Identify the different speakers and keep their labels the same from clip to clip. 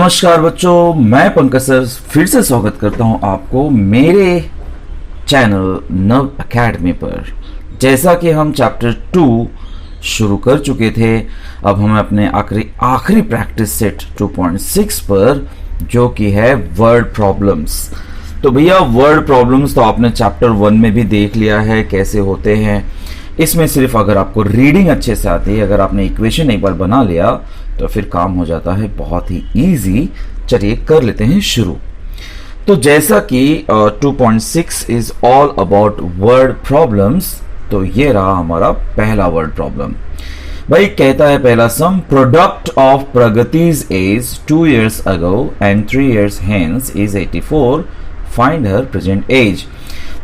Speaker 1: नमस्कार बच्चों, मैं पंकज सर फिर से स्वागत करता हूं आपको मेरे चैनल नव एकेडमी पर। जैसा कि हम चैप्टर 2 शुरू कर चुके थे, अब हम अपने आखिरी प्रैक्टिस सेट 2.6 पर, जो कि है वर्ड प्रॉब्लम्स। तो भैया वर्ड प्रॉब्लम्स तो आपने चैप्टर 1 में भी देख लिया है कैसे होते हैं। इसमें सिर्फ अगर आपको रीडिंग अच्छे से आती है, अगर आपने इक्वेशन एक बार बना लिया तो फिर काम हो जाता है बहुत ही इजी। चलिए कर लेते हैं शुरू। तो जैसा कि 2.6 is all about word problems, तो ये रहा हमारा पहला वर्ड प्रॉब्लम। भाई कहता है पहला सम, प्रोडक्ट ऑफ प्रगतिज age 2 years ago and 3 years hence is 84, find her present age.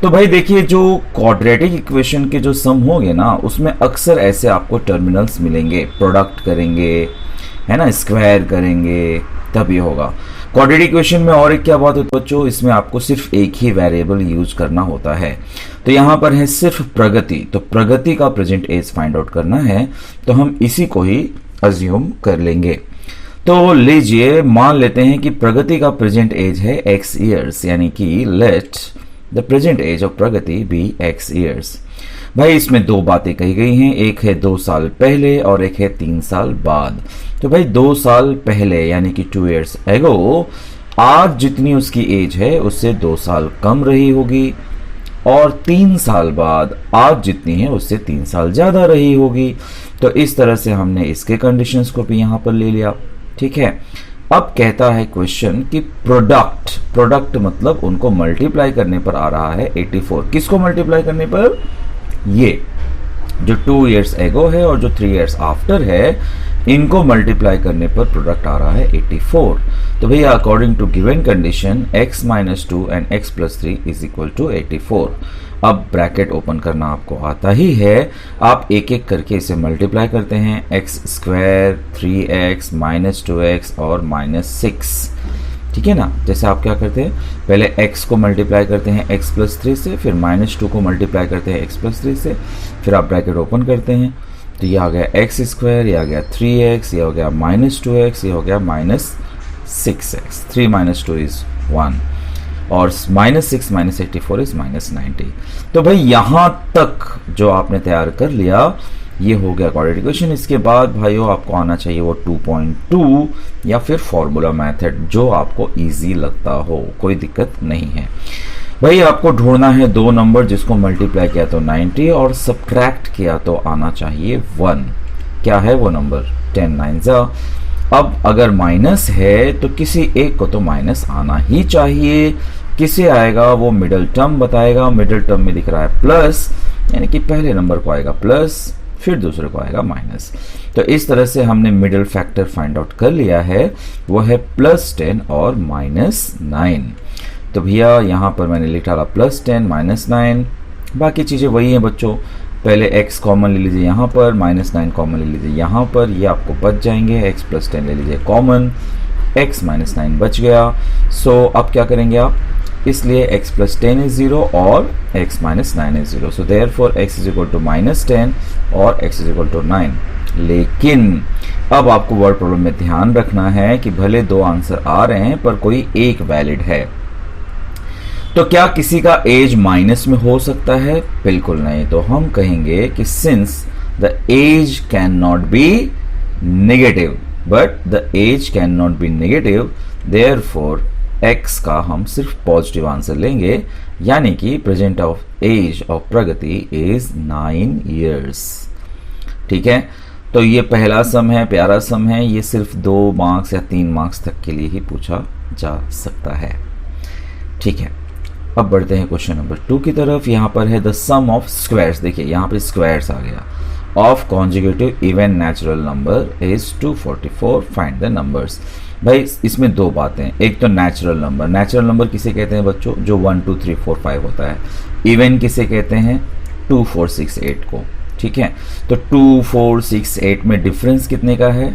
Speaker 1: तो भाई देखिए, जो क्वाड्रेटिक इक्वेशन के जो सम होंगे ना, उसमें अक्सर ऐसे आपको टर्मिनल्स मिलेंगे। प्रोडक्ट करेंगे, है ना, स्क्वायर करेंगे, तब ये होगा। क्वाड्रेटिक इक्वेशन में और एक क्या बात होती है बच्चों, इसमें आपको सिर्फ एक ही वेरिएबल यूज करना होता है। तो यहाँ पर है सिर्फ प्रगति, तो प्रगति का प्रेजेंट एज फाइंड आउट करना है, तो हम इसी को ही अज्यूम कर लेंगे। तो लीजिए मान लेते हैं कि प्रगति का प्रेजेंट एज है x ईयर्स, यानी कि let the present age of Pragati be x years. भाई इसमें दो बातें कही गई हैं, एक है 2 साल पहले और एक है 3 साल बाद। तो भाई 2 साल पहले यानी कि 2 years एगो, आज जितनी उसकी एज है उससे 2 साल कम रही होगी, और 3 साल बाद आज जितनी है उससे 3 साल ज्यादा रही होगी। तो इस तरह से हमने इसके कंडीशंस को भी यहां पर ले लिया। ठीक है, अब कहता है क्वेश्चन कि प्रोडक्ट मतलब उनको मल्टीप्लाई करने पर आ रहा है 84। किसको मल्टीप्लाई करने पर? ये जो 2 years एगो है और जो 3 years आफ्टर है, इनको मल्टीप्लाई करने पर प्रोडक्ट आ रहा है 84। तो भैया according to given condition x - 2 and x + 3 is equal to 84। अब ब्रैकेट ओपन करना आपको आता ही है, आप एक एक करके इसे मल्टीप्लाई करते हैं। x² 3x -2x और -6, ठीक है ना। जैसे आप क्या करते हैं, पहले x को मल्टीप्लाई करते हैं x + 3 से, फिर -2 को मल्टीप्लाई करते हैं x + 3 से, फिर आप ब्रैकेट ओपन करते हैं। तो ये आ गया x², ये आ गया 3x, ये हो गया -2x, ये हो गया -6x। 3 - 2 इज 1 और -6 - 84 इज -90। तो भाई यहां तक जो आपने तैयार कर लिया, ये हो गया क्वाड्रेटिक इक्वेशन। इसके बाद भाइयों आपको आना चाहिए वो 2.2 या फिर फॉर्मूला मेथड, जो आपको इजी लगता हो, कोई दिक्कत नहीं है। भाई आपको ढूंढना है दो नंबर जिसको मल्टीप्लाई किया तो 90 और सब्ट्रैक्ट किया तो आना चाहिए 1। क्या है वो नंबर? 10 9 अब अगर माइनस है तो किसी एक को तो माइनस आना ही चाहिए। किसे आएगा वो मिडिल टर्म बताएगा। मिडिल टर्म में दिख रहा है प्लस, यानी कि पहले नंबर को आएगा प्लस, फिर दूसरे को आएगा माइनस। तो इस तरह से हमने मिडिल फैक्टर फाइंड आउट कर लिया है, वो है +10 और -9। तो भैया यहाँ पर मैंने लिख डाला +10 -9। बाकी चीज़ें वही हैं बच्चों, पहले x कॉमन ले लीजिए यहाँ पर, -9 कॉमन ले लीजिए यहाँ पर, ये आपको बच जाएंगे। x + 10 ले लीजिए कॉमन, x - 9 बच गया। सो अब क्या करेंगे आप, इसलिए x + 10 इज 0 और x - 9 is 0। So therefore x is equal to -10 और x इज इक्वल टू 9। लेकिन अब आपको वर्ड प्रॉब्लम में ध्यान रखना है कि भले दो आंसर आ रहे हैं पर कोई एक वैलिड है। तो क्या किसी का एज माइनस में हो सकता है? बिल्कुल नहीं। तो हम कहेंगे कि since the age can not be negative, but the age can not be negative, therefore x का हम सिर्फ पॉजिटिव आंसर लेंगे, यानी कि present of age of Pragati is 9 years। ठीक है, तो ये पहला सम है, प्यारा सम है, ये सिर्फ 2 मार्क्स या 3 मार्क्स तक के लिए ही पूछा जा सकता है। ठीक है, अब बढ़ते हैं क्वेश्चन नंबर 2 की तरफ। यहाँ पर है द सम ऑफ स्क्वायर्स। देखिए यहाँ पे स्क्वायर्स आ गया, of conjugative even natural number is 244, find the numbers. भाई इसमें दो बातें, एक तो नेचुरल नंबर। नेचुरल नंबर किसे कहते हैं बच्चों? जो 1 2 3 4 5 होता है। इवन किसे कहते हैं? 2 4 6 8 को। ठीक है, तो 2 4 6 8 में डिफरेंस कितने का है?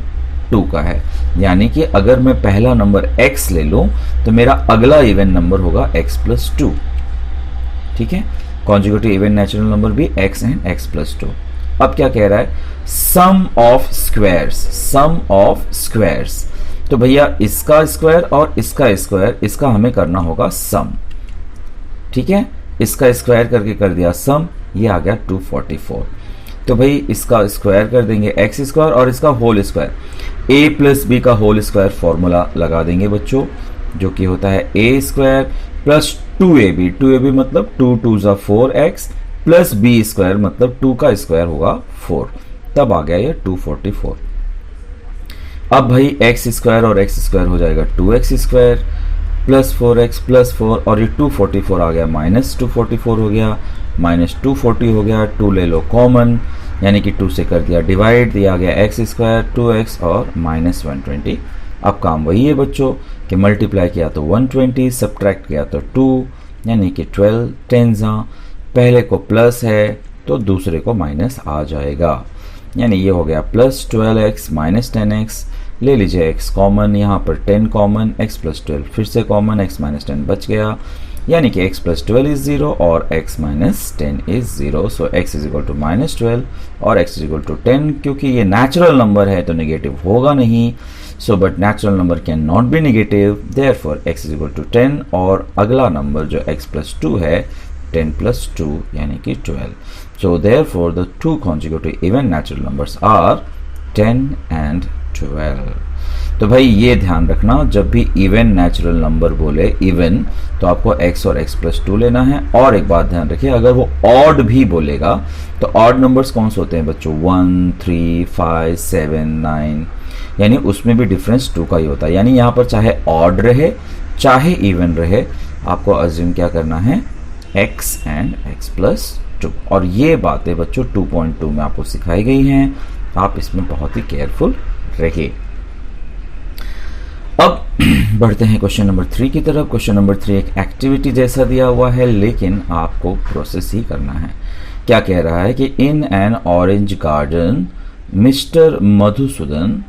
Speaker 1: 2 का है। यानी कि अगर मैं पहला नंबर x ले लूं तो मेरा अगला इवन नंबर होगा x + 2। ठीक है, कॉन्जुगेटिव इवन नेचुरल नंबर भी x एंड x + 2। अब क्या कह रहा है? Sum of squares. Sum of squares तो भैया इसका स्क्वायर और इसका स्क्वायर, इसका हमें करना होगा सम। ठीक है, इसका स्क्वायर करके कर दिया सम, ये आ गया 244। तो भाई इसका स्क्वायर कर देंगे एक्स स्क्वायर और इसका होल स्क्वायर, ए प्लस बी का होल स्क्वायर फॉर्मूला लगा देंगे बच्चों, जो कि होता है ए स्क्वायर प्लस 2ab, 2ab मतलब 2 2 ज़ा 4x प्लस बी स्क्वायर मतलब 2 का स्क्वायर होगा 4, तब आ गया ये 244। अब भाई एक्स स्क्वायर और एक्स स्क्वायर हो जाएगा 2x square plus 4x plus 4, और ये 244 आ गया माइनस 244 हो गया, माइनस 240 हो गया, 2 ले लो कॉमन, यानी कि 2 से कर दिया डिवाइड, दिया गया एक्स स्क्वायर 2x और माइनस 120। अब काम वही है बच्चों कि मल्टीप्लाई किया तो 120, सब्ट्रैक्ट किया तो 2, यानी कि 12 10 ज़ा, पहले को प्लस है तो दूसरे को माइनस आ जाएगा, यानी ये हो गया प्लस 12x माइनस 10x, ले लीजिए x कॉमन, यहाँ पर 10 कॉमन, x प्लस 12 फिर से कॉमन, x माइनस 10 बच गया, यानी कि x प्लस 12 इज 0 और x minus 10 is 0। So x is equal to minus 12 और x इज इक्वल टू 10, क्योंकि ये नेचुरल नंबर है तो नेगेटिव होगा नहीं, so but natural number can not be negative, therefore x is equal to 10, और अगला नंबर जो x प्लस 2 है 10 प्लस 2 यानी कि 12। So therefore the two consecutive even natural numbers are 10 and 12। तो भाई ये ध्यान रखना, जब भी इवन नेचुरल नंबर बोले इवन, तो आपको x और x प्लस 2 लेना है। और एक बात ध्यान रखिए, अगर वो ऑड भी बोलेगा तो ऑड नंबर्स कौन से होते हैं बच्चों, 1 3 5 7 9, यानी उसमें भी डिफरेंस 2 का ही होता है, यानी यहाँ पर चाहे ऑड रहे चाहे इवन रहे, आपको अज्यूम क्या करना है, x एंड x प्लस 2। और ये बातें बच्चों 2.2 में आपको सिखाई गई हैं, आप इसमें बहुत ही केयरफुल रहिए। अब बढ़ते हैं क्वेश्चन नंबर 3 की तरफ। क्वेश्चन नंबर 3 एक एक्टिविटी जैसा दिया हुआ है, लेकिन आपको प्रोसेस ही करना है। क्या कह रहा है कि in an orange garden Mister Madhusudan,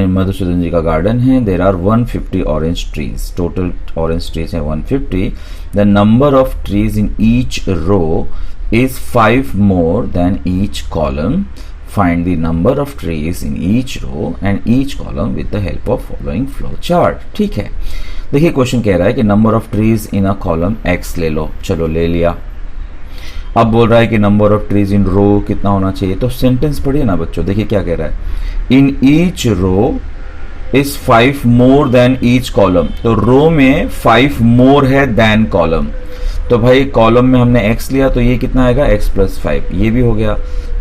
Speaker 1: Madhusudan ji का गार्डन है, there are 150 orange trees, total orange trees है 150, the number of trees in each row is 5 more than each column. Find the number of trees in each row and each column with the help of following flow chart. ठीक है, देखिए question कह रहा है कि number of trees in a column x ले लो, चलो ले लिया। अब बोल रहा है कि नंबर ऑफ ट्रीज इन रो कितना होना चाहिए, तो सेंटेंस पढ़िए ना बच्चों, देखिए क्या कह रहा है, in each row is 5 more than each column, तो रो में 5 मोर है देन कॉलम, तो भाई कॉलम में हमने x लिया तो ये कितना आएगा, x प्लस 5, ये भी हो गया।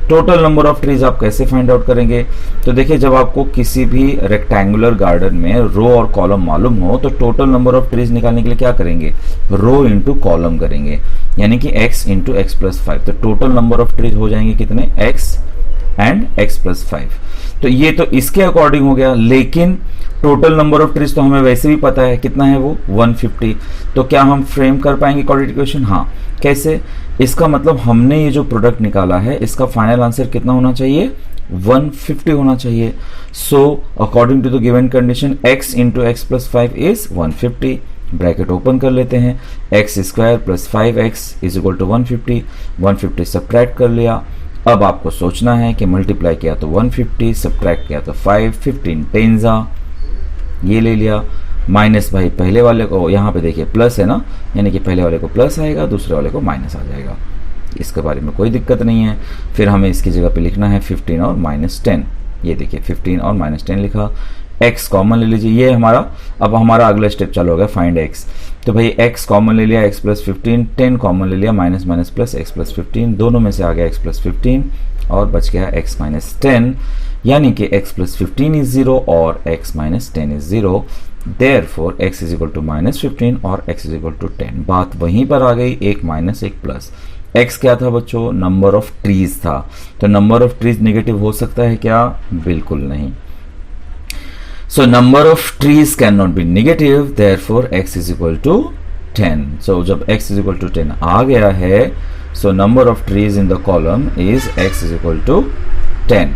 Speaker 1: टोटल नंबर ऑफ ट्रीज आप कैसे फाइंड आउट करेंगे, तो देखिए जब आपको किसी भी रेक्टेंगुलर गार्डन में रो और कॉलम मालूम हो तो टोटल नंबर ऑफ ट्रीज निकालने के लिए क्या करेंगे, रो इंटू कॉलम करेंगे, यानी कि x इंटू एक्स प्लस 5, तो टोटल नंबर ऑफ ट्रीज हो जाएंगे कितने, x एंड x प्लस 5। तो ये तो इसके अकॉर्डिंग हो गया, लेकिन टोटल नंबर ऑफ ट्रीज तो हमें वैसे भी पता है कितना है वो 150, तो क्या हम फ्रेम कर पाएंगे क्वाड्रेटिक इक्वेशन, हाँ कैसे, इसका मतलब हमने ये जो प्रोडक्ट निकाला है इसका फाइनल आंसर कितना होना चाहिए, 150 होना चाहिए। So according to the given condition x into x plus 5 is 150, bracket open कर लेते हैं, x square plus 5x is equal to 150, 150 subtract कर लिया। अब आपको सोचना है कि मल्टीप्लाई किया तो 150, सब्ट्रैक्ट किया तो 5, 15 10 ज़ा, ये ले लिया, माइनस भाई पहले वाले को, यहाँ पे देखिए प्लस है ना, यानी कि पहले वाले को प्लस आएगा, दूसरे वाले को माइनस आ जाएगा, इसके बारे में कोई दिक्कत नहीं है। फिर हमें इसकी जगह पे लिखना है 15 और माइनस 10, ये देखिए 15 और माइनस 10 लिखा, x कॉमन ले लीजिए, ये हमारा अब हमारा अगला स्टेप चालू हो गया फाइंड x, तो भाई x कॉमन ले लिया, x प्लस 15, 10 कॉमन ले लिया, minus minus plus x plus 15, दोनों में से आ गया x प्लस 15 और बच गया x माइनस 10, यानी कि x प्लस 15 इज 0 और x minus 10 is 0, therefore x is equal to minus 15 और x इज इक्वल टू 10। बात वहीं पर आ गई, एक माइनस एक प्लस। x क्या था बच्चों, नंबर ऑफ ट्रीज था, तो नंबर ऑफ ट्रीज नेगेटिव हो सकता है क्या, बिल्कुल नहीं। So number of trees cannot be negative, therefore x is equal to 10. So जब x is equal to 10 आ गया है, so number of trees in the column is x is equal to 10.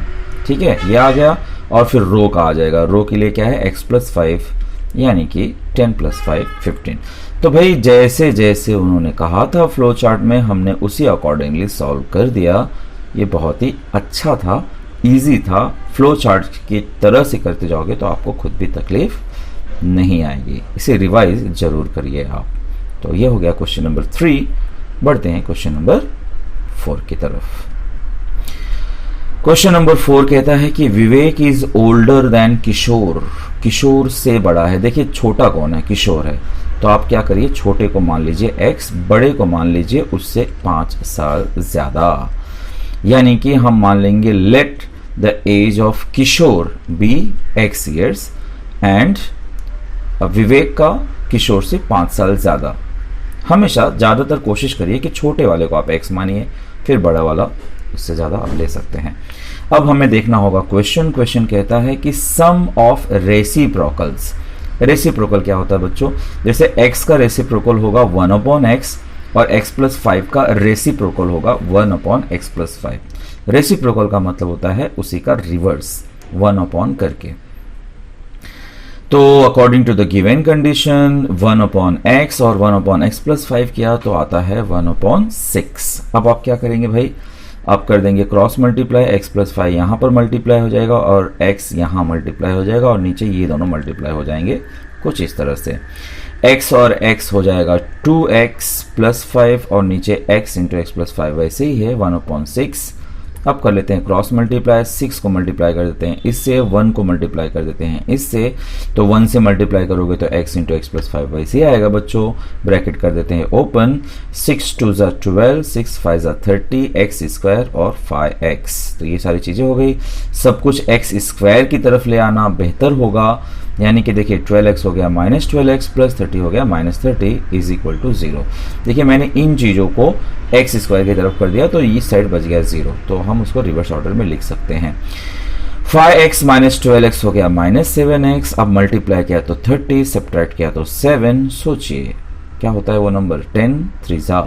Speaker 1: ठीक है, ये आ गया, और फिर रो का आ जाएगा, रो के लिए क्या है x प्लस 5, यानी कि 10 प्लस 5 15। तो भाई जैसे जैसे उन्होंने कहा था फ्लो चार्ट में, हमने उसी अकॉर्डिंगली सॉल्व कर दिया, ये बहुत ही अच्छा था इजी था, फ्लो चार्ट की तरह से करते जाओगे तो आपको खुद भी तकलीफ नहीं आएगी। इसे रिवाइज जरूर करिए आप। तो ये हो गया क्वेश्चन नंबर 3। बढ़ते हैं क्वेश्चन नंबर 4 की तरफ। क्वेश्चन नंबर 4 कहता है कि विवेक इज ओल्डर देन किशोर। किशोर से बड़ा है। देखिए छोटा कौन है, किशोर है। तो आप क्या करिए, छोटे को मान लीजिए x, बड़े को मान लीजिए उससे 5 साल ज्यादा। यानी कि हम मान लेंगे let the age of Kishore be x years and Vivek का किशोर से 5 साल ज्यादा। हमेशा ज्यादातर कोशिश करिए कि छोटे वाले को आप x मानिए, फिर बड़ा वाला उससे ज्यादा आप ले सकते हैं। अब हमें देखना होगा क्वेश्चन कहता है कि सम ऑफ रेसिप्रोकल्स। रेसिप्रोकल क्या होता है बच्चों, जैसे x का रेसिप्रोकल होगा 1/x और x+5 का रेसिप्रोकल होगा 1/x+5। रेसिप्रोकल का मतलब होता है उसी का रिवर्स 1/ करके। तो according to the given condition 1/x और 1/x+5 किया तो आता है 1/6। अब आप क्या करेंगे भाई, आप कर देंगे क्रॉस मल्टीप्लाई, x+5 यहाँ पर मल्टीप्लाई हो जाएगा और x यहाँ मल्टीप्लाई हो जाएगा और नीचे ये दोनों मल्टीप्लाई हो जाएंगे कुछ इस तरह से। x और x हो जाएगा 2x+5 और नीचे x इंटू x+5 वैसे ही है 1/6। अब कर लेते हैं क्रॉस मल्टीप्लाई, 6 को मल्टीप्लाई कर देते हैं इससे, 1 को मल्टीप्लाई कर देते हैं इससे, तो 1 से मल्टीप्लाई करोगे तो x इंटू x+5 वैसे ही आएगा बच्चों। ब्रैकेट कर देते हैं ओपन, 6 2 ज़ा 12, 6 5 ज़ा 30, x² और 5x। तो ये सारी चीजें हो गई। सब कुछ x² की तरफ ले आना बेहतर होगा। यानी कि देखिए 12x हो गया -12x प्लस 30 हो गया -30 इज इक्वल टू 0। देखिए मैंने इन चीज़ों को x² की तरफ कर दिया तो ये साइड बच गया 0, तो हम उसको रिवर्स ऑर्डर में लिख सकते हैं। 5x - 12x हो गया -7x। अब मल्टीप्लाई किया तो 30, सब्ट्रैक्ट किया तो 7। सोचिए क्या होता है वो नंबर, 10 3 ज़ा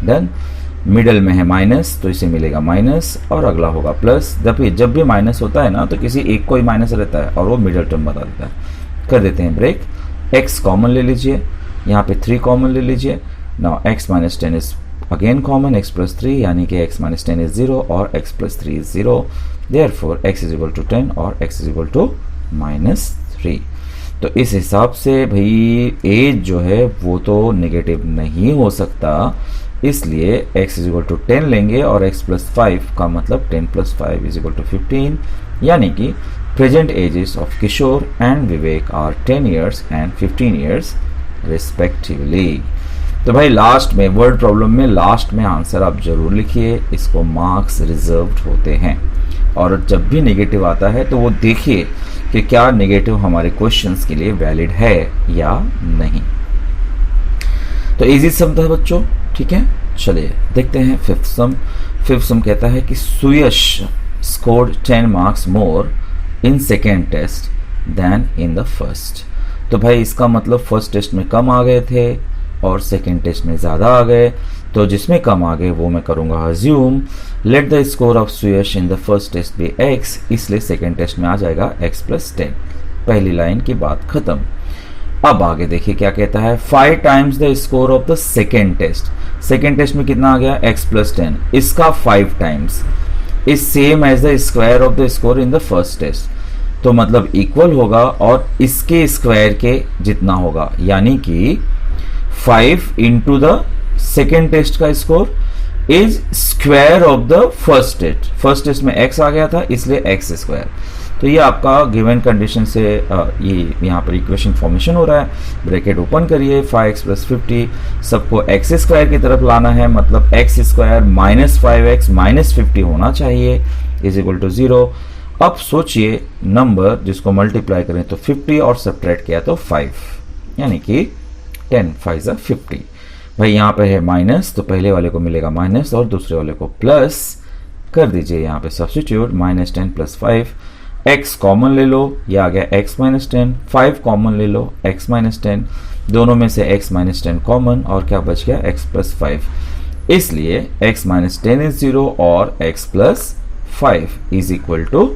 Speaker 1: डन। मिडल में है माइनस तो इसे मिलेगा माइनस और अगला होगा प्लस। जब भी माइनस होता है ना तो किसी एक को ही माइनस रहता है और वो मिडल टर्म बता देता है। कर देते हैं ब्रेक, x कॉमन ले लीजिए, यहाँ पे 3 कॉमन ले लीजिए। Now x - 10 is again common, x+3 यानी कि x - 10 इज 0 और x+3 is 0। Therefore x is equal to 10 और x इज इक्वल टू -3। तो इस हिसाब से भाई एज जो है वो तो नेगेटिव नहीं हो सकता, इसलिए x इज इक्वल टू 10 लेंगे और x+5 का मतलब 10 + 5 इज इक्वल टू 15। यानी कि present ages of Kishore and Vivek are 10 years and 15 years respectively. तो भाई लास्ट में वर्ड प्रॉब्लम में लास्ट में आंसर आप जरूर लिखिए, इसको मार्क्स रिजर्व्ड होते हैं। और जब भी नेगेटिव आता है तो वो देखिए कि क्या नेगेटिव हमारे क्वेश्चंस के लिए वैलिड है या नहीं। तो इजी सम था बच्चों, ठीक है। चलिए देखते हैं फिफ्थ सम। फिफ्थ सम कहता है कि Suyash scored 10 marks more in second test than in the first. तो भाई इसका मतलब फर्स्ट टेस्ट में कम आ गए थे और सेकेंड टेस्ट में ज़्यादा आ गए, तो जिसमें कम आ गए वो मैं करूँगा assume. Let the score of Suyash in the first test be x, इसलिए सेकेंड टेस्ट में आ जाएगा x+10। पहली लाइन की बात खत्म। अब आगे देखिए क्या कहता है, 5 times the score of the second test. Second test में कितना आ गया x+10, इसका 5 times is same as the square of the score in the first test. तो मतलब इक्वल होगा और इसके स्क्वायर के जितना होगा, यानी कि 5 इंटू द सेकेंड टेस्ट का score is square of the first test. First test में x आ गया था इसलिए x²। तो ये आपका गिवन कंडीशन से ये यहाँ पर इक्वेशन फॉर्मेशन हो रहा है। ब्रैकेट ओपन करिए, 5x + 50 सबको x² की तरफ लाना है, मतलब x² - 5x - 50 होना चाहिए इज इक्वल टू 0। अब सोचिए नंबर जिसको मल्टीप्लाई करें तो 50 और सब्ट्रैक्ट किया तो 5, यानी कि 10 5 ज़ा 50। भाई यहाँ पे है माइनस तो पहले वाले को मिलेगा माइनस और दूसरे वाले को प्लस। कर दीजिए यहाँ पे सब्स्टिट्यूट, -10 + 5, x कॉमन ले लो, ये आ गया x - 10, 5 कॉमन ले लो x - 10, दोनों में से x - 10 कॉमन और क्या बच गया x+5, इसलिए x - 10 इज 0 और x+5 is equal to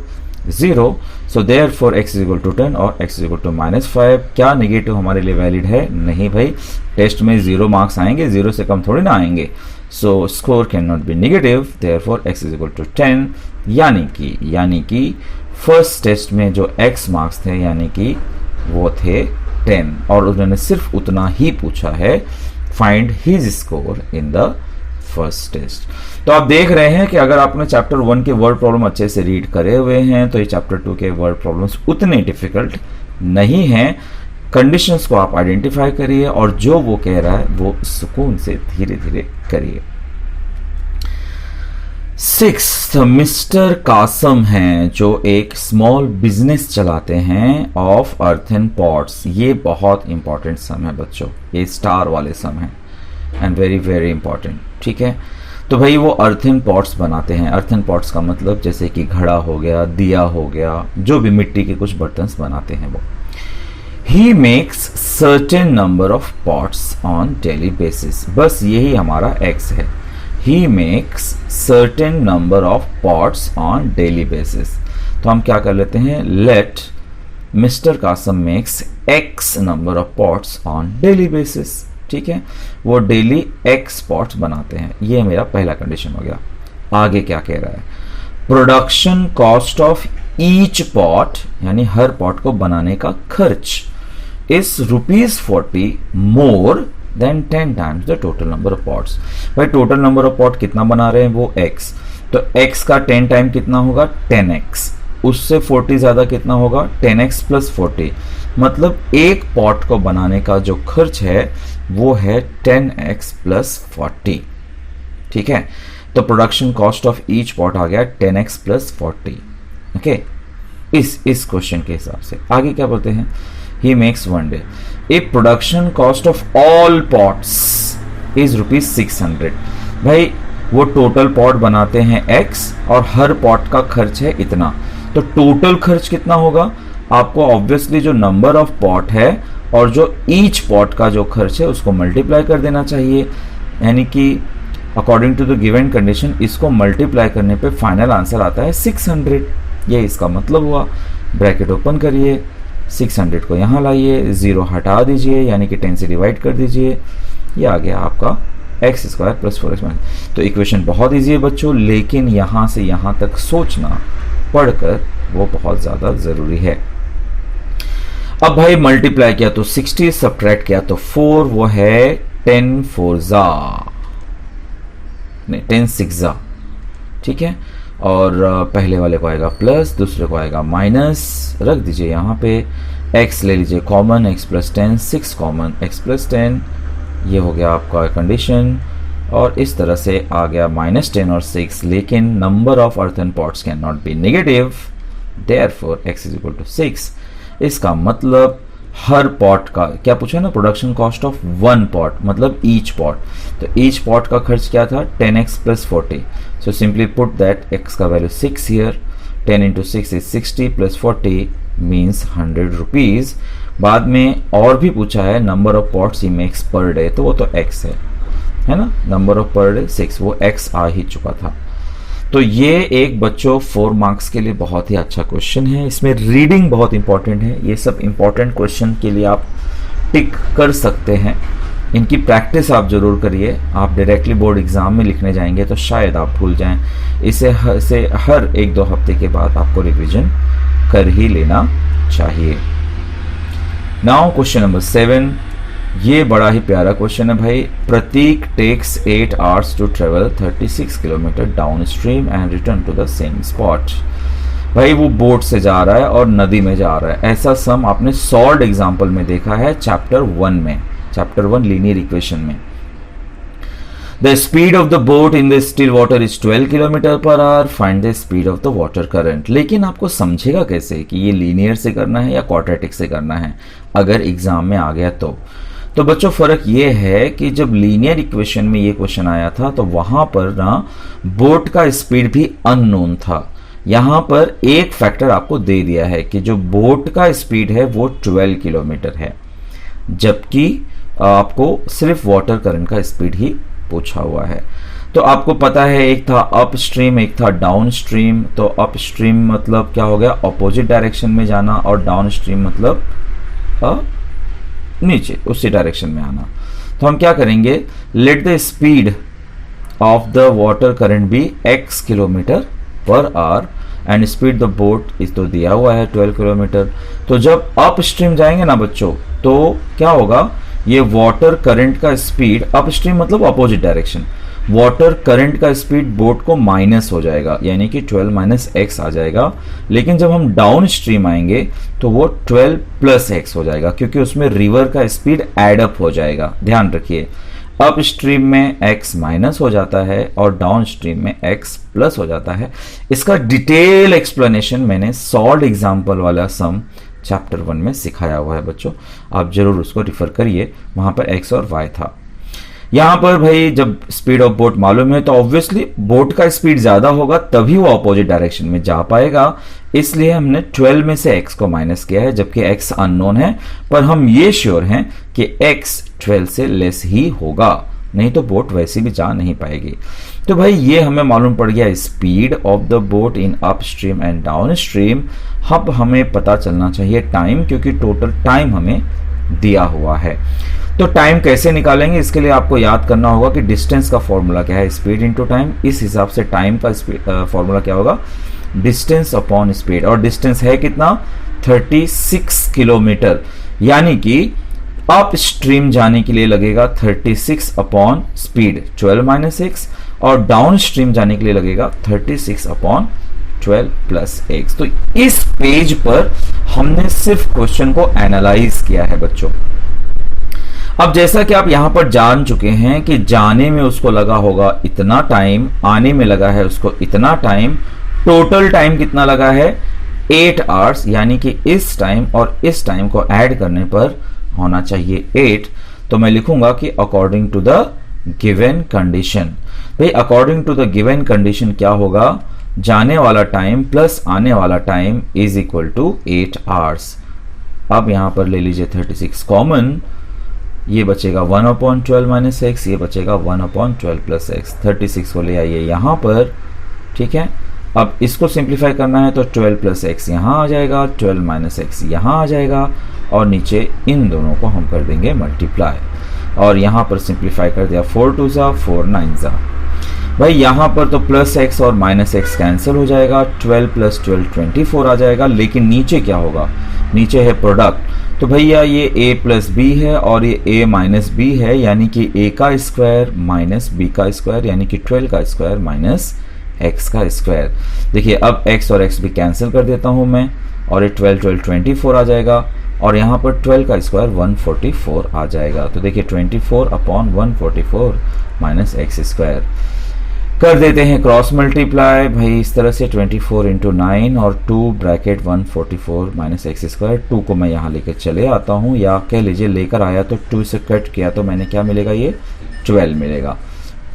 Speaker 1: 0। So therefore x is equal to 10 और x इज इक्वल टू -5। क्या नेगेटिव हमारे लिए वैलिड है? नहीं भाई, टेस्ट में 0 मार्क्स आएंगे, 0 से कम थोड़ी ना आएंगे। So score can not be negative, therefore x is equal to 10। यानी कि फर्स्ट टेस्ट में जो x मार्क्स थे यानी कि वो थे 10 और उन्होंने सिर्फ उतना ही पूछा है, find his score in the first test. तो आप देख रहे हैं कि अगर आपने चैप्टर 1 के वर्ड प्रॉब्लम अच्छे से रीड करे हुए हैं तो ये चैप्टर 2 के वर्ड प्रॉब्लम्स उतने डिफिकल्ट नहीं हैं। कंडीशंस को आप आइडेंटिफाई करिए और जो वो कह रहा है वो सुकून से धीरे धीरे करिए। 6th मिस्टर कासम हैं जो एक स्मॉल बिजनेस चलाते हैं ऑफ अर्थन पॉट्स। ये बहुत इंपॉर्टेंट सम है बच्चों, ये स्टार वाले सम है एंड वेरी वेरी इंपॉर्टेंट। ठीक है, तो भाई वो अर्थन पॉट्स बनाते हैं। अर्थन पॉट्स का मतलब जैसे कि घड़ा हो गया, दिया हो गया, जो भी मिट्टी के कुछ बर्तन बनाते हैं वो। He makes certain number of pots on daily basis, बस यही हमारा एक्स है। He makes certain number of pots on daily basis. तो हम क्या कर लेते हैं, let mister Kasam makes x number of pots on daily basis. ठीक है, वो डेली एक्स पॉट्स बनाते हैं। ये मेरा पहला कंडीशन हो गया। आगे क्या कह रहा है, production cost of each pot, यानी हर पॉट को बनाने का खर्च is ₹40 more than 10 times the total number of pots. भाई टोटल नंबर ऑफ पॉट कितना बना रहे हैं वो x, तो x का 10 टाइम कितना होगा 10x, उससे 40 ज्यादा कितना होगा 10x प्लस 40, मतलब एक पॉट को बनाने का जो खर्च है वो है 10x प्लस 40। ठीक है, तो production cost of each pot आ गया 10x प्लस 40। ओके, इस क्वेश्चन के हिसाब से आगे क्या बोलते हैं, he makes one day a production cost of all pots is ₹600। भाई वो टोटल पॉट बनाते हैं x और हर पॉट का खर्च है इतना, तो टोटल खर्च कितना होगा, आपको ऑब्वियसली जो नंबर ऑफ पॉट है और जो ईच पॉट का जो खर्च है उसको मल्टीप्लाई कर देना चाहिए। यानी कि according to the given condition इसको मल्टीप्लाई करने पे फाइनल आंसर आता है 600। ये इसका मतलब हुआ। ब्रैकेट ओपन करिए, 600 को यहाँ लाइए, 0 हटा दीजिए यानी कि 10 से डिवाइड कर दीजिए, ये आ गया आपका एक्स स्क्वायर प्लस 4x। तो इक्वेशन बहुत इजी है बच्चों, लेकिन यहाँ से यहाँ तक सोचना पढ़कर वो बहुत ज़्यादा ज़रूरी है। अब भाई मल्टीप्लाई किया तो 60, सब्ट्रैक्ट किया तो 4, वो है 10 4 नहीं 10 6। ठीक है, और पहले वाले को आएगा प्लस, दूसरे को आएगा माइनस, रख दीजिए यहाँ पे, x ले लीजिए common, x plus 10, 6 common, x plus 10, ये हो गया आपका कंडीशन। और इस तरह से आ गया -10 और 6, लेकिन number of earthen pots can not be negative, therefore x is equal to 6। इसका मतलब हर पॉट का क्या पूछा है ना, production cost of one pot मतलब ईच पॉट, तो ईच पॉट का खर्च क्या था 10x plus 40। So simply put that x का value 6 here, 10 into 6 is 60 plus 40 means ₹100। बाद में और भी पूछा है number of pots he makes per day, तो वो तो x है ना, नंबर ऑफ पर डे 6, वो x आ ही चुका था। तो ये एक बच्चों 4 मार्क्स के लिए बहुत ही अच्छा क्वेश्चन है। इसमें रीडिंग बहुत इंपॉर्टेंट है। ये सब इंपॉर्टेंट क्वेश्चन के लिए आप टिक कर सकते हैं, इनकी प्रैक्टिस आप जरूर करिए। आप डायरेक्टली बोर्ड एग्जाम में लिखने जाएंगे तो शायद आप भूल जाएं, इसे हर 1-2 हफ्ते के बाद आपको रिवीजन कर ही लेना चाहिए। नाउ क्वेश्चन नंबर 7, ये बड़ा ही प्यारा क्वेश्चन है भाई। Prateek takes 8 hours to travel 36 kilometre downstream and return to the same spot. भाई वो बोट से जा रहा है और नदी में जा रहा है। ऐसा सम आपने सॉल्व्ड एग्जाम्पल में देखा है चैप्टर 1 में, चैप्टर 1 लीनियर इक्वेशन में। The speed of the boat in the still water is 12 kilometre per our, find the speed of the water current. लेकिन आपको समझेगा कैसे कि ये लीनियर से करना है या क्वाड्रेटिक से करना है, अगर एग्जाम में आ गया तो बच्चों फर्क ये है कि जब लीनियर इक्वेशन में ये क्वेश्चन आया था तो वहां पर ना बोट का स्पीड भी अननोन था। यहां पर एक फैक्टर आपको दे दिया है कि जो बोट का स्पीड है वो 12 किलोमीटर है, जबकि आपको सिर्फ वाटर करंट का स्पीड ही पूछा हुआ है। तो आपको पता है एक था अप स्ट्रीम, एक था डाउन स्ट्रीम। तो अप स्ट्रीम मतलब क्या हो गया, अपोजिट डायरेक्शन में जाना, और डाउन स्ट्रीम मतलब नीचे उसी डायरेक्शन में आना। तो हम क्या करेंगे, let the speed of the water current be x kilometre per hour and speed the boat is तो दिया हुआ है 12 किलोमीटर। तो जब अप स्ट्रीम जाएंगे ना बच्चों, तो क्या होगा, ये वाटर करंट का स्पीड, अप स्ट्रीम मतलब अपोजिट डायरेक्शन, वाटर करंट का स्पीड बोट को माइनस हो जाएगा, यानी कि 12 माइनस एक्स आ जाएगा। लेकिन जब हम डाउन स्ट्रीम आएंगे तो वो 12 प्लस एक्स हो जाएगा, क्योंकि उसमें रिवर का स्पीड एडअप हो जाएगा। ध्यान रखिए, अप स्ट्रीम में x माइनस हो जाता है और डाउन स्ट्रीम में x प्लस हो जाता है। इसका डिटेल एक्सप्लेनेशन मैंने सॉल्व्ड एग्जाम्पल वाला सम चैप्टर 1 में सिखाया हुआ है बच्चों, आप जरूर उसको रिफर करिए, वहां पर x और y था। यहां पर भाई जब स्पीड ऑफ बोट मालूम है तो ऑब्वियसली बोट का स्पीड ज्यादा होगा तभी वो अपोजिट डायरेक्शन में जा पाएगा, इसलिए हमने 12 में से x को माइनस किया है, जबकि x अननोन है, पर हम ये श्योर हैं कि x 12 से लेस ही होगा, नहीं तो बोट वैसे भी जा नहीं पाएगी। तो भाई ये हमें मालूम पड़ गया speed of the boat in up stream and down stream. अब हमें पता चलना चाहिए टाइम, क्योंकि टोटल टाइम हमें दिया हुआ है। तो टाइम कैसे निकालेंगे, इसके लिए आपको याद करना होगा कि डिस्टेंस का फॉर्मूला क्या है, स्पीड इनटू टाइम। इस हिसाब से टाइम का फॉर्मूला क्या होगा, डिस्टेंस अपॉन स्पीड, और डिस्टेंस है कितना, 36 किलोमीटर, यानी कि अप स्ट्रीम जाने के लिए लगेगा 36 अपॉन स्पीड 12 माइनस एक्स, और डाउन स्ट्रीम जाने के लिए लगेगा 36 अपॉन 12 प्लस एक्स। तो इस पेज पर हमने सिर्फ क्वेश्चन को एनालाइज किया है बच्चों। अब जैसा कि आप यहां पर जान चुके हैं कि जाने में उसको लगा होगा इतना टाइम, आने में लगा है उसको इतना टाइम, टोटल टाइम कितना लगा है 8 आवर्स, यानी कि इस टाइम और इस टाइम को ऐड करने पर होना चाहिए 8। तो मैं लिखूंगा कि according to the given condition. भाई according to the given condition क्या होगा, जाने वाला टाइम प्लस आने वाला time is equal to 8 hours. अब यहां पर ले लीजिए 36 कॉमन, ये बचेगा 1/12 माइनस एक्स, ये बचेगा 1/12 प्लस एक्स। 36 को ले आइए यहां पर, ठीक है। अब इसको सिंप्लीफाई करना है तो 12 प्लस एक्स यहां आ जाएगा, 12 माइनस एक्स यहां आ जाएगा, और नीचे इन दोनों को हम कर देंगे मल्टीप्लाई, और यहां पर सिंप्लीफाई कर दिया 4 2 जा 4 9 जा। भाई यहां पर तो प्लस एक्स और माइनस एक्स कैंसिल हो जाएगा, 12 प्लस 12 24 आ जाएगा। लेकिन नीचे क्या होगा, नीचे है प्रोडक्ट, तो भैया ये a प्लस बी है और ये a माइनस बी है, यानी कि a का स्क्वायर माइनस b का स्क्वायर, यानी कि 12 का स्क्वायर माइनस x का स्क्वायर। देखिए अब x और x भी कैंसिल कर देता हूं मैं, और ये 12 12 24 आ जाएगा, और यहाँ पर 12 का स्क्वायर 144 आ जाएगा। तो देखिए 24 अपॉन 144 माइनस एक्स स्क्वायर कर देते हैं क्रॉस मल्टीप्लाई। भाई इस तरह से 24 इंटू 9 और 2 ब्रैकेट 144 माइनस एक्स स्क्वायर। 2 को मैं यहाँ लेकर चले आता हूँ, या कह लीजिए लेकर आया तो 2 से कट किया तो मैंने क्या मिलेगा, ये 12 मिलेगा।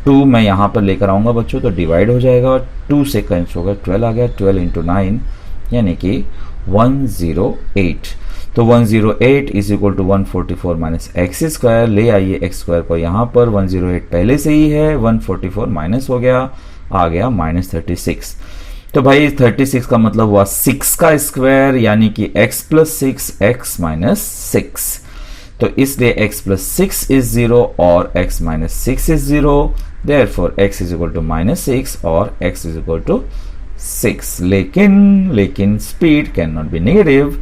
Speaker 1: 2 मैं यहाँ पर लेकर आऊँगा बच्चों तो डिवाइड हो जाएगा, 2 से कैंसिल होगा 12 आ गया, 12 इंटू 9 यानी कि 108। तो 108 is equal to 144 minus x square. ले आइए एक्स स्क्वायर को यहाँ पर, 108 पहले से ही है, 144 माइनस हो गया, आ गया माइनस 36। तो भाई 36 का मतलब हुआ 6 का स्क्वायर, यानी कि x प्लस 6 x माइनस 6। तो इसलिए x प्लस 6 इज 0 और x minus 6 is 0, therefore x is equal to minus 6 और x इज इक्वल टू 6। लेकिन speed can not be negative,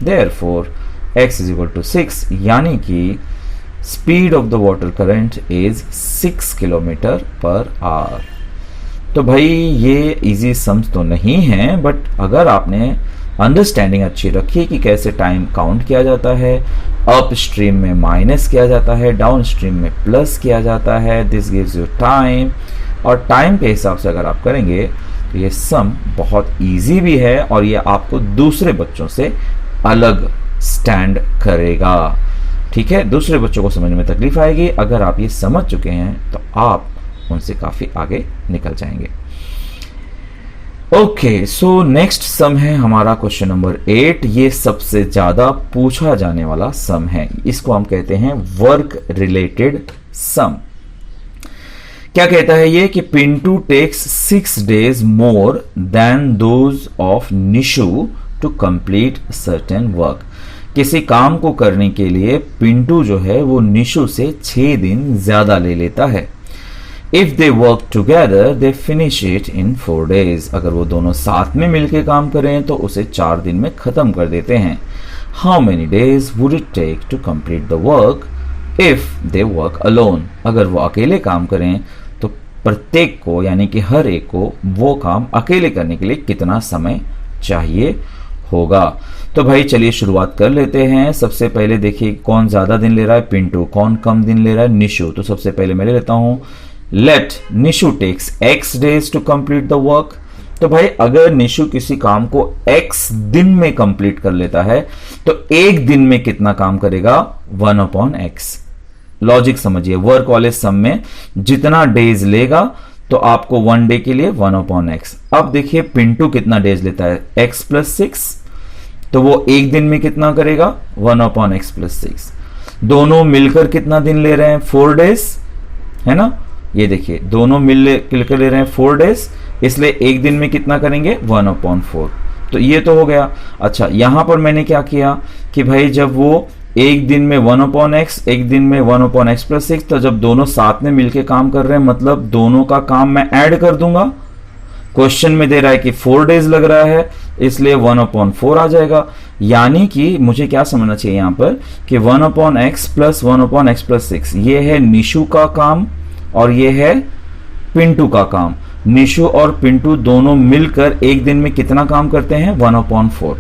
Speaker 1: therefore x is equal to 6, यानी कि speed of the water current is 6 kilometre per hour. तो भाई ये easy sums तो नहीं है, बट अगर आपने अंडरस्टैंडिंग अच्छी रखी कि कैसे टाइम काउंट किया जाता है, अप स्ट्रीम में माइनस किया जाता है, डाउन स्ट्रीम में प्लस किया जाता है, दिस गिव्स यू टाइम, और टाइम के हिसाब से अगर आप करेंगे तो ये सम बहुत इजी भी है, और ये आपको दूसरे बच्चों से अलग स्टैंड करेगा। ठीक है, दूसरे बच्चों को समझने में तकलीफ आएगी, अगर आप ये समझ चुके हैं तो आप उनसे काफी आगे निकल जाएंगे। ओके, सो नेक्स्ट सम है हमारा क्वेश्चन नंबर 8। ये सबसे ज्यादा पूछा जाने वाला सम है, इसको हम कहते हैं वर्क रिलेटेड सम। क्या कहता है ये कि Pintu takes 6 days more than those of Nishu to complete certain work. किसी काम को करने के लिए पिंटू जो है वो निशु से 6 दिन ज्यादा ले लेता है। If they work together they finish it in 4 days। अगर वो दोनों साथ में मिलकर काम करें तो उसे 4 दिन में खत्म कर देते हैं। How many days would it take to complete the work if they work alone. अगर वो अकेले काम करें तो प्रत्येक को यानी कि हर एक को वो काम अकेले करने के लिए कितना समय चाहिए होगा। तो भाई चलिए शुरुआत कर लेते हैं। सबसे पहले देखिए कौन ज्यादा दिन ले रहा है, पिंटू। कौन कम दिन ले रहा है, निशु। तो सबसे पहले मैं ले लेता हूं let Nishu takes x days to complete the work. तो भाई अगर निशु किसी काम को x दिन में कंप्लीट कर लेता है तो एक दिन में कितना काम करेगा, 1/x। लॉजिक समझिए, वर्क वाले सम में जितना डेज लेगा तो आपको 1 डे के लिए 1/x। अब देखिए पिंटू कितना डेज लेता है, x + 6, तो वो एक दिन में कितना करेगा, 1/x + 6। दोनों मिलकर कितना दिन ले रहे हैं, 4 days, है ना। ये देखिए दोनों मिलकर ले रहे हैं 4 days, इसलिए एक दिन में कितना करेंगे, 1/4। तो ये तो हो गया। अच्छा यहां पर मैंने क्या किया कि भाई जब वो एक दिन में 1/x, एक दिन में 1/x + 6, तो जब दोनों साथ में मिलके काम कर रहे हैं मतलब दोनों का काम मैं ऐड कर दूंगा। क्वेश्चन में दे रहा है कि 4 days लग रहा है, इसलिए 1/4 आ जाएगा। यानी कि मुझे क्या समझना चाहिए यहां पर कि 1/x + 1/x + 6 ये है निशु का काम और ये है पिंटू का काम। निशु और पिंटू दोनों मिलकर एक दिन में कितना काम करते हैं, 1/4।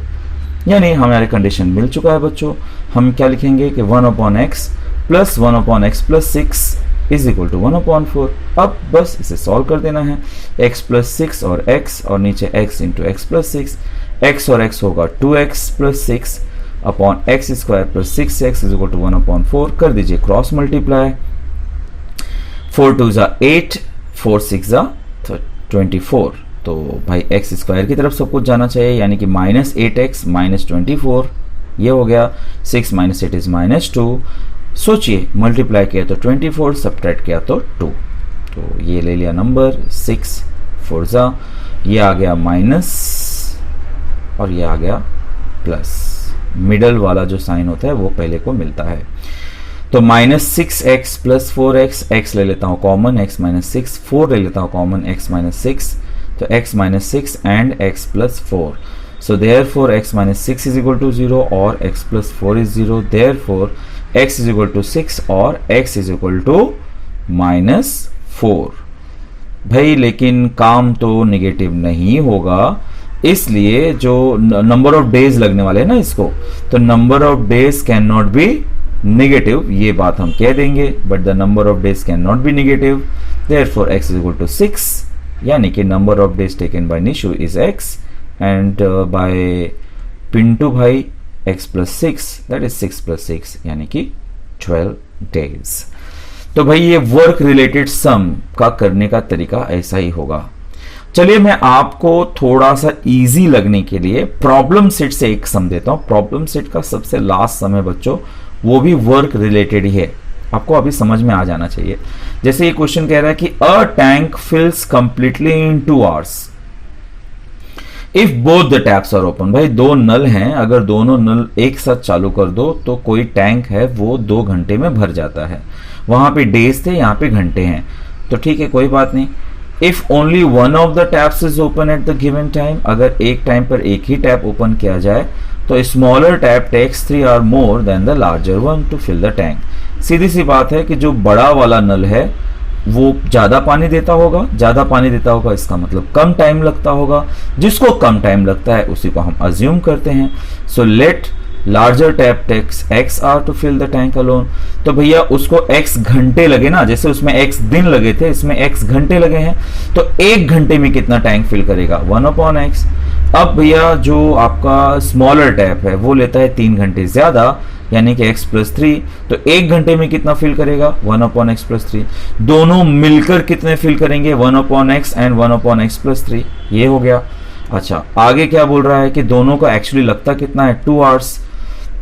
Speaker 1: यानी हमारे कंडीशन मिल चुका है बच्चों। हम क्या लिखेंगे कि 1/x + 1/x + 6 is equal to 1/4। अब बस इसे सॉल्व कर देना है, x + 6 और x और नीचे x × x + 6। x और x होगा 2x + 6 upon x² + 6x is equal to 1/4। कर दीजिए क्रॉस मल्टीप्लाई, 4 2 = 8, 4 6 = 24। तो भाई x² की तरफ सब कुछ जाना चाहिए, यानी कि -8x - 24 ये हो गया। 6 - 8 इज -2। सोचिए मल्टीप्लाई किया तो 24, सब्ट्रैक्ट किया तो 2। तो ये ले लिया नंबर 6 4 ये आ गया माइनस और ये आ गया प्लस। मिडल वाला जो साइन होता है वो पहले को मिलता है। तो -6x + 4x, x ले लेता हूं कॉमन, x - 6, 4 ले लेता हूं कॉमन, x - 6, तो x - 6 and x + 4। So therefore x - 6 is equal to 0 और x + 4 is 0. Therefore x is equal to 6 और x is equal to -4। भाई लेकिन काम तो नेगेटिव नहीं होगा, इसलिए जो नंबर ऑफ डेज लगने वाले हैं ना इसको, तो number of days can not be negative, ये बात हम कह देंगे। But the number of days can not be negative, therefore x is equal to 6, यानी कि number of days taken by Nishu is x and by Pintu भाई x + 6 that is 6 + 6 यानी कि 12 days। तो भाई ये वर्क रिलेटेड सम का करने का तरीका ऐसा ही होगा। चलिए मैं आपको थोड़ा सा इजी लगने के लिए प्रॉब्लम सेट से एक सम देता हूं। प्रॉब्लम सेट का सबसे लास्ट सम है बच्चों, वो भी वर्क रिलेटेड ही है, आपको अभी समझ में आ जाना चाहिए। जैसे ये क्वेश्चन कह रहा है कि a tank fills completely in 2 hours if both the taps are open. भाई दो नल हैं, अगर दोनों नल एक साथ चालू कर दो तो कोई टैंक है वो 2 घंटे में भर जाता है। वहां पे डेज थे, यहाँ पे घंटे हैं, तो ठीक है कोई बात नहीं। If only one of the taps is open at the given time, अगर एक टाइम पर एक ही टैप ओपन किया जाए तो smaller tap takes 3 hours more than the larger one to fill the tank. सीधी सी बात है कि जो बड़ा वाला नल है वो ज्यादा पानी देता होगा, ज्यादा पानी देता होगा इसका मतलब कम टाइम लगता होगा, जिसको कम टाइम लगता है उसी को हम अज्यूम करते हैं। So let larger tap takes x hour to fill the tank alone. तो भैया उसको x घंटे लगे ना, जैसे उसमें x दिन लगे थे, इसमें x घंटे लगे हैं, तो 1 घंटे में कितना टैंक फिल करेगा, 1/x। अब भैया जो आपका स्मॉलर टैप है वो लेता है 3 घंटे ज्यादा, यानी कि x + 3, तो 1 घंटे में कितना फिल करेगा, 1/x + 3। दोनों मिलकर कितने फिल करेंगे, 1/x एंड 1/x + 3, ये हो गया। अच्छा आगे क्या बोल रहा है कि दोनों का एक्चुअली लगता कितना है, 2 hours,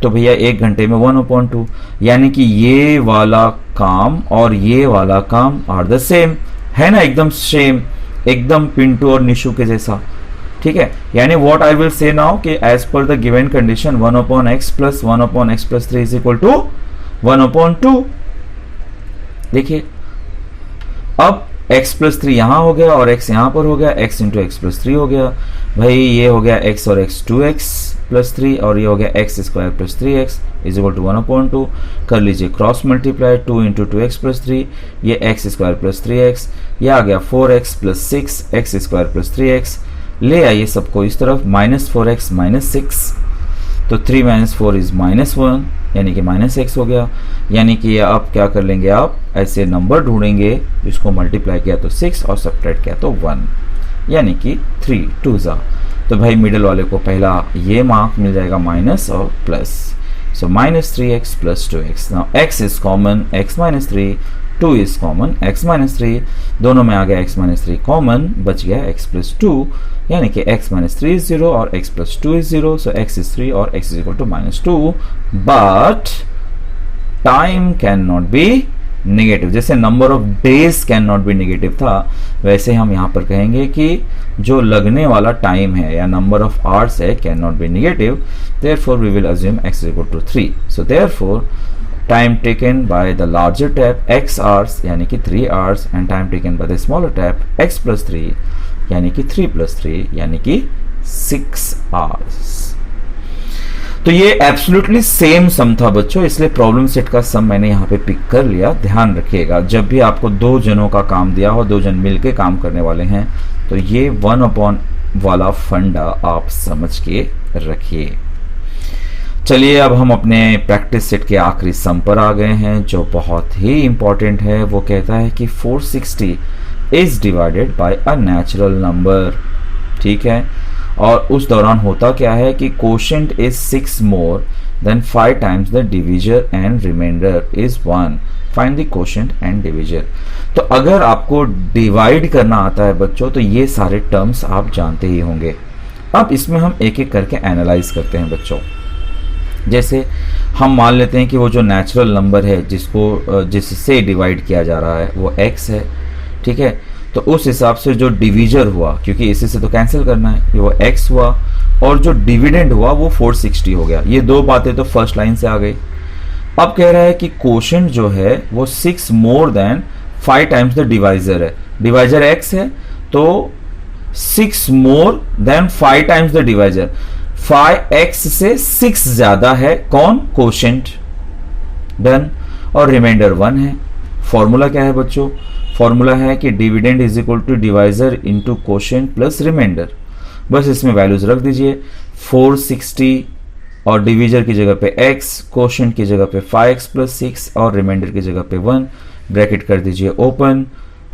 Speaker 1: तो भैया 1 घंटे में 1/2, यानी कि ये वाला काम और ये वाला काम आर द सेम, है ना, एकदम सेम, एकदम पिंटू और निशु के जैसा। ठीक है, यानी what I will say now कि as per the given condition 1/x + 1/x + 3 is equal to 1/2। देखिए अब x प्लस 3 यहाँ हो गया और x यहाँ पर हो गया, x इंटू एक्स प्लस 3 हो गया। भाई ये हो गया x और x 2x प्लस 3 और ये हो गया x square plus 3x is equal to 1/2। कर लीजिए cross multiply, 2 into 2x plus 3, ये x स्क्वायर प्लस 3x, ये आ गया 4x plus 6 x square plus 3x। ले आइए सबको इस तरफ, माइनस 4x माइनस 6, तो 3 माइनस 4 इज माइनस 1 यानी कि माइनस x हो गया। यानी कि आप क्या कर लेंगे, आप ऐसे नंबर ढूंढेंगे जिसको मल्टीप्लाई किया तो 6 और सब्ट्रैक्ट किया तो 1, यानी कि 3 2 जा। तो भाई मिडिल वाले को पहला ये मार्क मिल जाएगा माइनस और plus, so minus 3x plus 2x। Now x is common, x minus 3, 2 is common, x minus 3, दोनों में आ गया x माइनस 3 कॉमन, बच गया x प्लस 2, यानी कि x माइनस 3 इज 0 और x plus 2 is 0, so x is 3 और x is equal to minus 2। But time can not be negative, जैसे number of days can not be negative था, वैसे हम यहाँ पर कहेंगे कि जो लगने वाला टाइम है या नंबर ऑफ आवर्स है can not be negative, therefore we will assume x is equal to 3। So therefore time taken by the larger tab x hours यानी कि 3 hours and time taken by the smaller tab x plus 3 यानी कि 3 plus 3 यानी कि 6 hours। तो ये absolutely same सम था बच्चों, इसलिए प्रॉब्लम सेट का सम मैंने यहाँ पे पिक कर लिया। ध्यान रखिएगा जब भी आपको दो जनों का काम दिया हो, दो जन मिलके काम करने वाले हैं, तो ये 1/, वाला फंडा आप समझ के रखिए। चलिए अब हम अपने प्रैक्टिस सेट के आखिरी सम पर आ गए हैं जो बहुत ही इंपॉर्टेंट है। वो कहता है कि 460 is divided by a natural number, ठीक है। और उस दौरान होता क्या है कि quotient is 6 more than 5 times the divisor and remainder is 1, find the quotient and divisor. तो अगर आपको डिवाइड करना आता है बच्चों तो ये सारे टर्म्स आप जानते ही होंगे। अब इसमें हम एक एक करके एनालाइज करते हैं बच्चों। जैसे हम मान लेते हैं कि वो जो नेचुरल नंबर है जिससे डिवाइड किया जा रहा है वो x है, ठीक है। तो उस हिसाब से जो डिवीजर हुआ, क्योंकि इसी से तो कैंसिल करना है, वो x हुआ, और जो डिविडेंड हुआ वो 460 हो गया। ये दो बातें तो फर्स्ट लाइन से आ गई। अब कह रहा है कि कोशेंट जो है वो 6 more than 5 times the divisor है। डिवाइजर x है तो 6 more than 5 times the divisor, 5x से 6 ज्यादा है कौन, कोशेंट, डन। और रिमाइंडर 1 है। फॉर्मूला क्या है बच्चों, फॉर्मूला है कि dividend is equal to divisor into quotient plus remainder. बस इसमें वैल्यूज रख दीजिए, 460 और डिविजर की जगह पे x, कोशेंट की जगह पे 5x प्लस 6 और रिमाइंडर की जगह पे 1, ब्रैकेट कर दीजिए ओपन।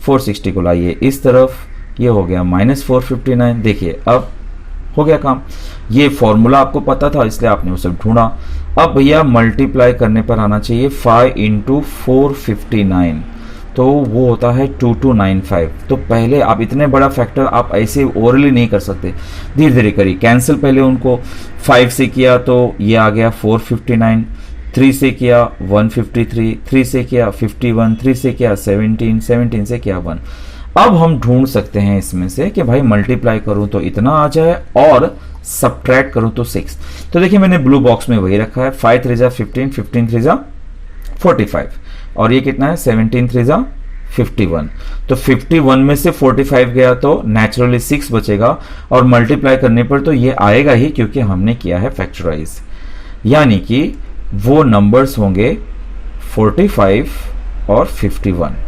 Speaker 1: 460 को लाइए इस तरफ, ये हो गया माइनस 459। देखिए अब हो गया काम। ये फॉर्मूला आपको पता था इसलिए आपने वो सब ढूंढा। अब भैया मल्टीप्लाई करने पर आना चाहिए 5 इंटू 459, तो वो होता है 2295। तो पहले आप इतने बड़ा फैक्टर आप ऐसे ओरली नहीं कर सकते, धीरे धीरे करिए। कैंसिल पहले उनको 5 से किया तो ये आ गया 459, 3 से किया 153, 3 से किया 51, 3 से किया 17, 17 से किया 1। अब हम ढूंढ सकते हैं इसमें से कि भाई मल्टीप्लाई करूं तो इतना आ जाए और सब्ट्रैक्ट करूं तो 6। तो देखिए मैंने ब्लू बॉक्स में वही रखा है, 5 3 जा 15, 15 3 जा 45, और ये कितना है 17 3 जा 51। तो 51 में से 45 गया तो नेचुरली 6 बचेगा, और मल्टीप्लाई करने पर तो ये आएगा ही क्योंकि हमने किया है फैक्टराइज, यानी कि वो नंबर्स होंगे 45 और 51।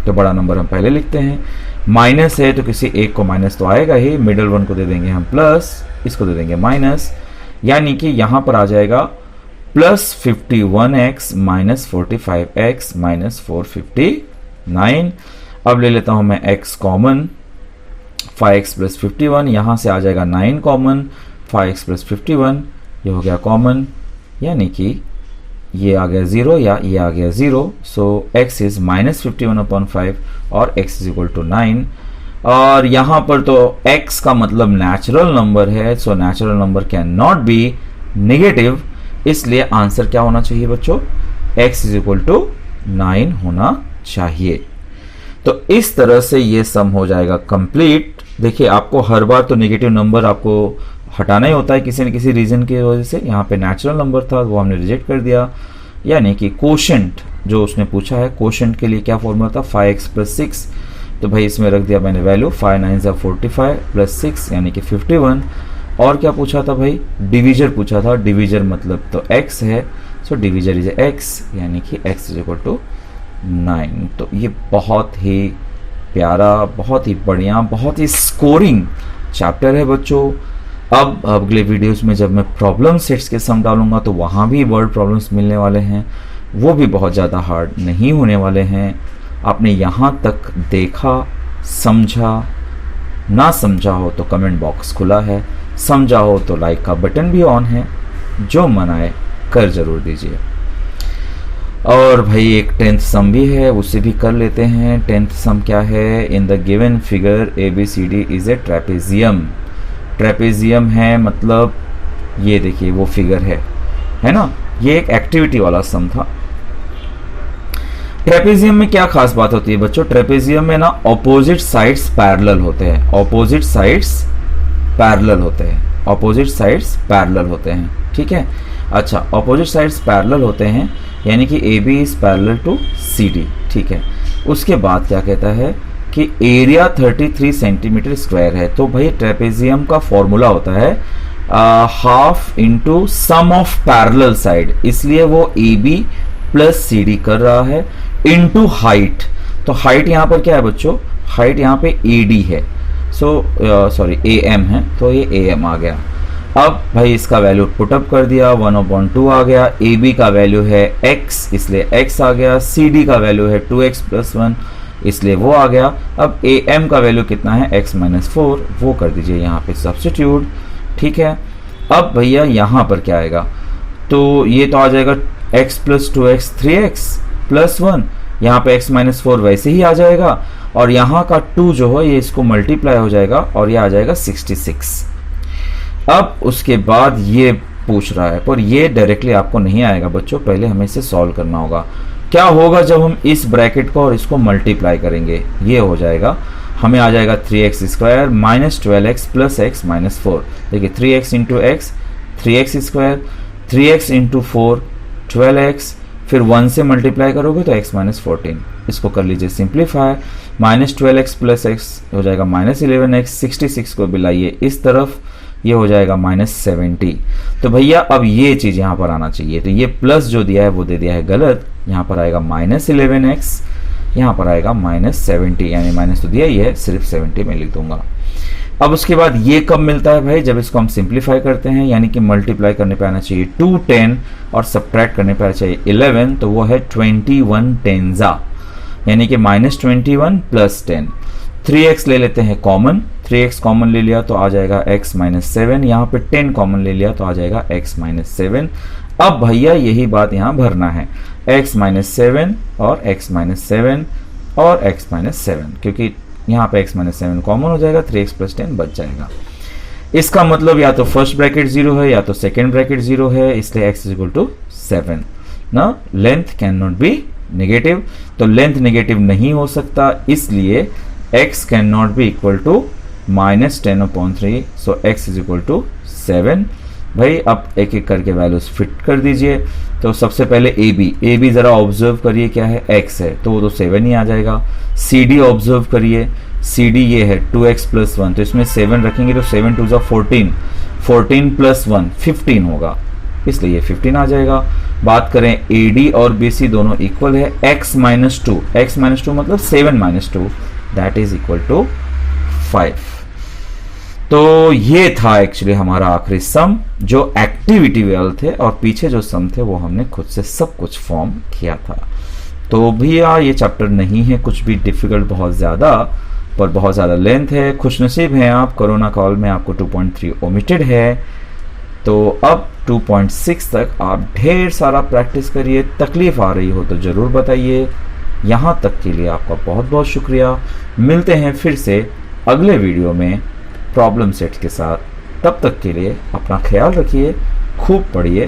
Speaker 1: तो बड़ा नंबर हम पहले लिखते हैं, माइनस है तो किसी एक को माइनस तो आएगा ही, मिडल वन को दे देंगे हम प्लस, इसको दे देंगे माइनस, यानी कि यहां पर आ जाएगा plus 51x minus 45x minus 459। अब ले लेता हूं मैं x कॉमन, 5x प्लस 51, यहां से आ जाएगा 9 कॉमन, 5x प्लस 51 ये हो गया कॉमन, यानी कि ये आ गया 0 या ये आ गया 0। सो x इज माइनस 51/5 और x इज इक्वल टू 9। और यहां पर तो x का मतलब नेचुरल नंबर है, so natural number can not be negative, इसलिए आंसर क्या होना चाहिए बच्चों, x इज इक्वल टू 9 होना चाहिए। तो इस तरह से ये सम हो जाएगा कंप्लीट। देखिए आपको हर बार तो नेगेटिव नंबर आपको हटाना ही होता है किसी न किसी रीजन की वजह से। यहाँ पे नेचुरल नंबर था वो हमने रिजेक्ट कर दिया, यानी कि कोशेंट जो उसने पूछा है, कोशेंट के लिए क्या फॉर्मूला था 5x प्लस 6, तो भाई इसमें रख दिया मैंने वैल्यू 5 9 45 प्लस 6 यानी कि 51। और क्या पूछा था भाई, डिविजर पूछा था, डिविजर मतलब तो x है, सो डिविजर इज x यानी कि x इज इक्वल टू 9। तो ये बहुत ही प्यारा, बहुत ही बढ़िया, बहुत ही स्कोरिंग चैप्टर है बच्चों। अब अगले वीडियोस में जब मैं प्रॉब्लम सेट्स के सम डालूंगा तो वहाँ भी वर्ड प्रॉब्लम्स मिलने वाले हैं, वो भी बहुत ज़्यादा हार्ड नहीं होने वाले हैं। आपने यहाँ तक देखा, समझा, ना समझा हो तो कमेंट बॉक्स खुला है, समझा हो तो लाइक का बटन भी ऑन है, जो मन आए कर जरूर दीजिए। और भाई एक 10th सम भी है, उसे भी कर लेते हैं। 10th सम क्या है, in the given figure ABCD is a trapezium. Trapezium है मतलब ये देखिए वो फिगर है ना, ये एक एक्टिविटी वाला सम था। ट्रेपेजियम में क्या खास बात होती है बच्चों, ट्रेपेजियम में ना ऑपोजिट साइड्स पैरेलल होते हैं, ऑपोजिट साइड्स पैरेलल होते हैं, ऑपोजिट साइड्स पैरेलल होते हैं, ठीक है। अच्छा, ऑपोजिट साइड्स पैरेलल होते हैं यानी कि AB is parallel to CD, ठीक है। उसके बाद क्या कहता है कि एरिया 33 सेंटीमीटर स्क्वायर है। तो भाई ट्रेपेजियम का फॉर्मूला होता है half into sum of parallel side, इसलिए वो AB प्लस CD कर रहा है इंटू हाइट। तो हाइट यहाँ पर क्या है बच्चों, हाइट यहाँ पे AD है, सॉरी AM है, तो ये AM आ गया। अब भाई इसका वैल्यू पुटअप कर दिया, 1/2 आ गया। AB का वैल्यू है x, इसलिए x आ गया। CD का वैल्यू है 2x + 1, इसलिए वो आ गया। अब AM का वैल्यू कितना है, x - 4, वो कर दीजिए यहाँ पे सब्स्टिट्यूट, ठीक है। अब भैया यहाँ पर क्या आएगा, तो ये तो आ जाएगा x + 2x 3x + 1, यहाँ पे x - 4 वैसे ही आ जाएगा, और यहाँ का 2 जो है ये इसको मल्टीप्लाई हो जाएगा और ये आ जाएगा 66। अब उसके बाद ये पूछ रहा है, पर ये डायरेक्टली आपको नहीं आएगा बच्चों, पहले हमें इसे सॉल्व करना होगा। क्या होगा जब हम इस ब्रैकेट को और इसको मल्टीप्लाई करेंगे, ये हो जाएगा, हमें आ जाएगा 3x² - 12x + x - 4। देखिए 3x × x 3x², 3x × 4 12x, फिर 1 से मल्टीप्लाई करोगे तो x - 14। इसको कर लीजिए सिंप्लीफाई, -12x + x हो जाएगा -11x, 66 को बिलाइए इस तरफ, ये हो जाएगा -70। तो भैया अब ये चीज़ यहाँ पर आना चाहिए, तो ये प्लस जो दिया है वो दे दिया है गलत, यहाँ पर आएगा -11x, यहाँ पर आएगा -70, यानी माइनस तो दिया ही है, सिर्फ 70 में लिख दूंगा। अब उसके बाद ये कब मिलता है भाई, जब इसको हम सिंप्लीफाई करते हैं, यानी कि मल्टीप्लाई करने पे आना चाहिए 2 10 और सब्ट्रैक्ट करने पे आना चाहिए 11, तो वो है 21 10 यानी कि -21 + 10। 3x ले लेते हैं कॉमन, 3x कॉमन ले लिया तो आ जाएगा x - 7, यहाँ पे 10 कॉमन ले लिया तो आ जाएगा x - 7। अब भैया यही बात यहाँ भरना है, x - 7 और x - 7 और x - 7, क्योंकि यहाँ पे x - 7 कॉमन हो जाएगा, 3x + 10 बच जाएगा। इसका मतलब या तो फर्स्ट ब्रैकेट 0 है या तो सेकेंड ब्रैकेट 0 है, इसलिए x = 7 ना। Length can not be negative, तो लेंथ नेगेटिव नहीं हो सकता, इसलिए x can not be equal to -10/3, so x = 7। भाई अब एक एक करके वैल्यूज फिट कर दीजिए। तो सबसे पहले AB जरा ऑब्जर्व करिए क्या है, x है तो वो तो 7 ही आ जाएगा। CD ऑब्जर्व करिए, CD ये है 2x + 1, तो इसमें 7 रखेंगे तो 7 2 14, 14 + 1 15 होगा, इसलिए ये 15 आ जाएगा। बात करें AD और BC दोनों इक्वल है, x - 2, x - 2 मतलब 7 - 2, दैट इज इक्वल टू 5। तो ये था एक्चुअली हमारा आखिरी सम, जो एक्टिविटी वाले थे, और पीछे जो सम थे वो हमने खुद से सब कुछ फॉर्म किया था। तो भैया ये चैप्टर नहीं है कुछ भी डिफिकल्ट बहुत ज़्यादा, पर बहुत ज़्यादा लेंथ है। खुशनसीब हैं आप, कोरोना कॉल में आपको 2.3 ओमिटेड है, तो अब 2.6 तक आप ढेर सारा प्रैक्टिस करिए। तकलीफ आ रही हो तो ज़रूर बताइए। यहाँ तक के लिए आपका बहुत बहुत शुक्रिया। मिलते हैं फिर से अगले वीडियो में प्रॉब्लम सेट के साथ। तब तक के लिए अपना ख्याल रखिए, खूब पढ़िए,